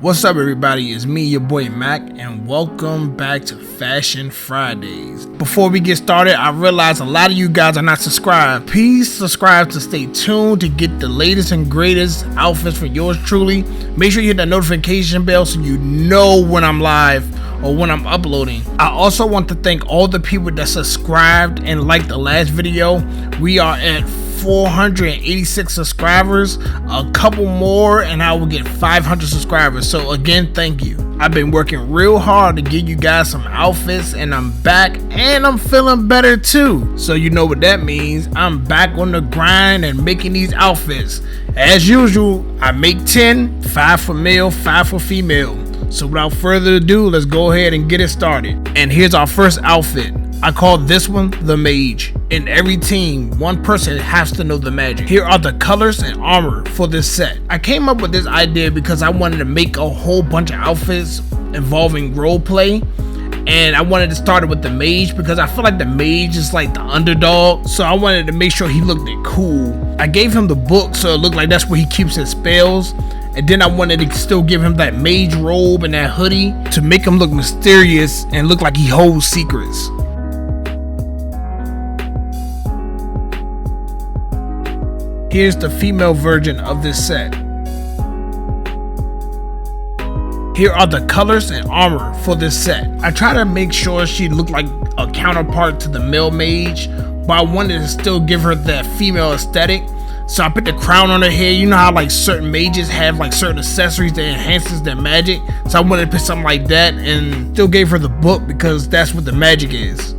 What's up, everybody? It's me, your boy Mac, and welcome back to Fashion Fridays. Before we get started, I realize a lot of you guys are not subscribed. Please subscribe to stay tuned to get the latest and greatest outfits from yours truly. Make sure you hit that notification bell so you know when I'm live or when I'm uploading. I also want to thank all the people that subscribed and liked the last video. We are at 486 subscribers, a couple more and I will get 500 subscribers. So again, thank you. I've been working real hard to get you guys some outfits, and I'm back and I'm feeling better too. So you know what that means. I'm back on the grind and making these outfits. As usual, I make 10, 5 for male, 5 for female. So without further ado, let's go ahead and get it started. And here's our first outfit. I call this one the Mage. In every team, one person has to know the magic. Here are the colors and armor for this set. I came up with this idea because I wanted to make a whole bunch of outfits involving roleplay, and I wanted to start it with the Mage because I feel like the Mage is like the underdog, so I wanted to make sure he looked cool. I gave him the book so it looked like that's where he keeps his spells, and then I wanted to still give him that mage robe and that hoodie to make him look mysterious and look like he holds secrets. Here's the female version of this set. Here are the colors and armor for this set. I try to make sure she looked like a counterpart to the male mage, but I wanted to still give her that female aesthetic. So I put the crown on her head. You know how like certain mages have like certain accessories that enhances their magic. So I wanted to put something like that and still gave her the book because that's what the magic is.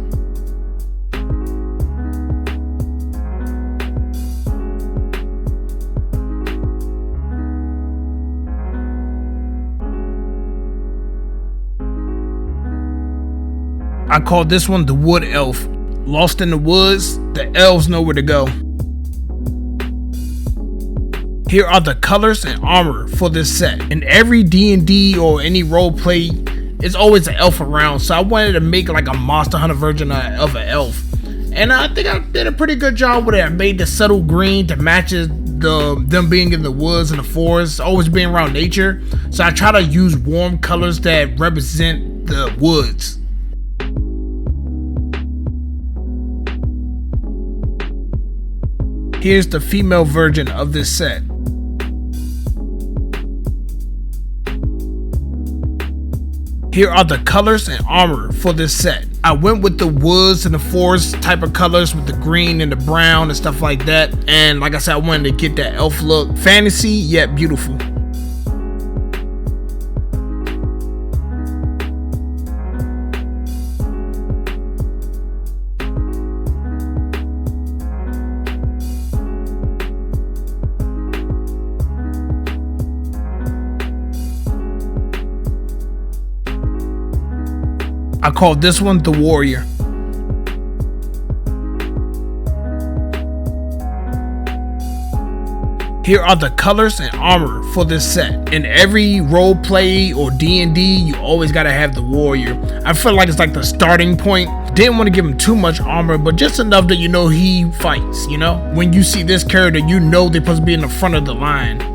I call this one the Wood Elf. Lost in the woods, the elves know where to go. Here are the colors and armor for this set. In every D&D or any roleplay, it's always an elf around, so I wanted to make like a Monster Hunter version of an elf. And I think I did a pretty good job with it. I made the subtle green to match them being in the woods and the forest, always being around nature. So I try to use warm colors that represent the woods. Here's the female version of this set. Here are the colors and armor for this set. I went with the woods and the forest type of colors with the green and the brown and stuff like that. And like I said, I wanted to get that elf look. Fantasy yet beautiful. I call this one the Warrior. Here are the colors and armor for this set. In every roleplay or D&D, you always gotta have the Warrior. I feel like it's like the starting point. Didn't want to give him too much armor, but just enough that you know he fights, you know? When you see this character, you know they're supposed to be in the front of the line.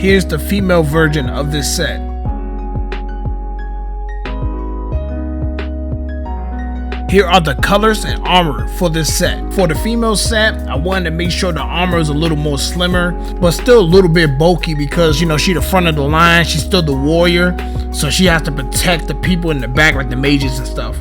Here's the female version of this set. Here are the colors and armor for this set. For the female set, I wanted to make sure the armor is a little more slimmer, but still a little bit bulky because, you know, she's the front of the line, she's still the warrior, so she has to protect the people in the back like the mages and stuff.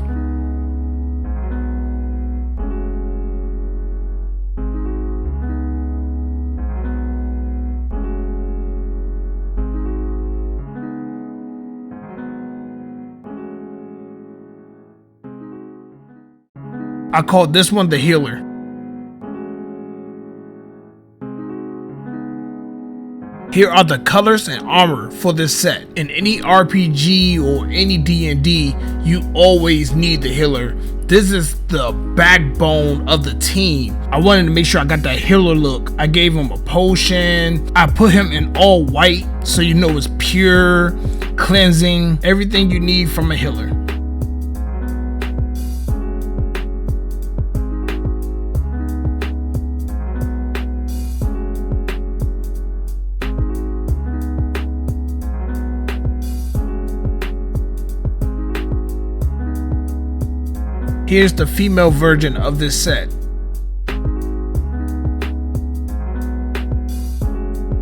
I call this one the Healer. Here are the colors and armor for this set. In any RPG or any D&D, you always need the healer. This is the backbone of the team. I wanted to make sure I got that healer look. I gave him a potion. I put him in all white so you know it's pure, cleansing, everything you need from a healer. Here's the female version of this set.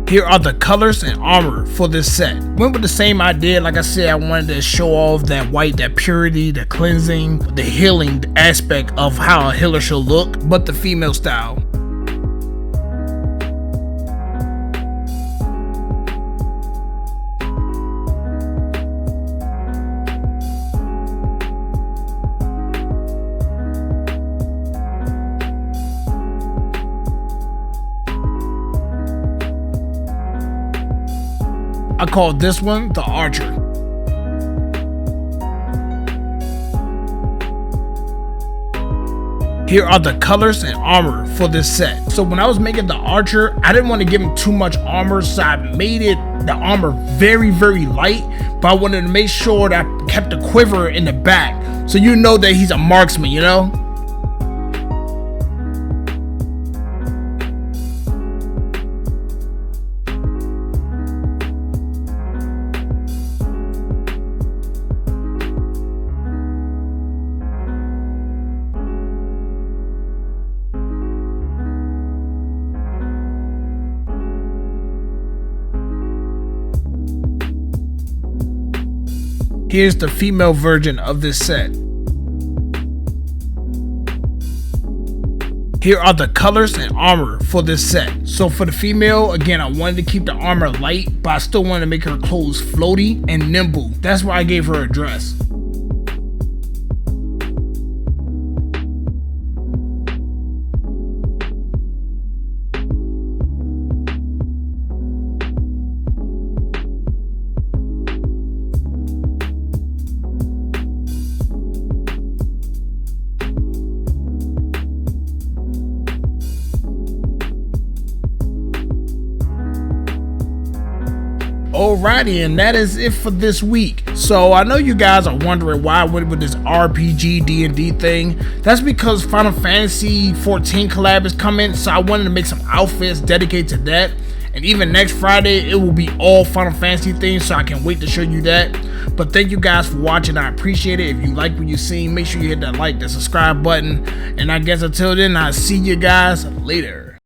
Here are the colors and armor for this set. Went with the same idea. Like I said, I wanted to show off that white, that purity, the cleansing, the healing aspect of how a healer should look, but the female style. I called this one the Archer. Here are the colors and armor for this set. So when I was making the Archer, I didn't want to give him too much armor, so I made the armor very, very light, but I wanted to make sure that I kept the quiver in the back, so you know that he's a marksman, you know? Here's the female version of this set. Here are the colors and armor for this set. So for the female, again, I wanted to keep the armor light, but I still wanted to make her clothes floaty and nimble. That's why I gave her a dress. Alrighty, and that is it for this week. So I know you guys are wondering why I went with this RPG D&D thing. That's because Final Fantasy 14 collab is coming, so I wanted to make some outfits dedicated to that. And even next Friday, it will be all Final Fantasy themed, so I can't wait to show you that. But thank you guys for watching. I appreciate it. If you like what you've seen, make sure you hit that like, that subscribe button. And I guess until then, I'll see you guys later.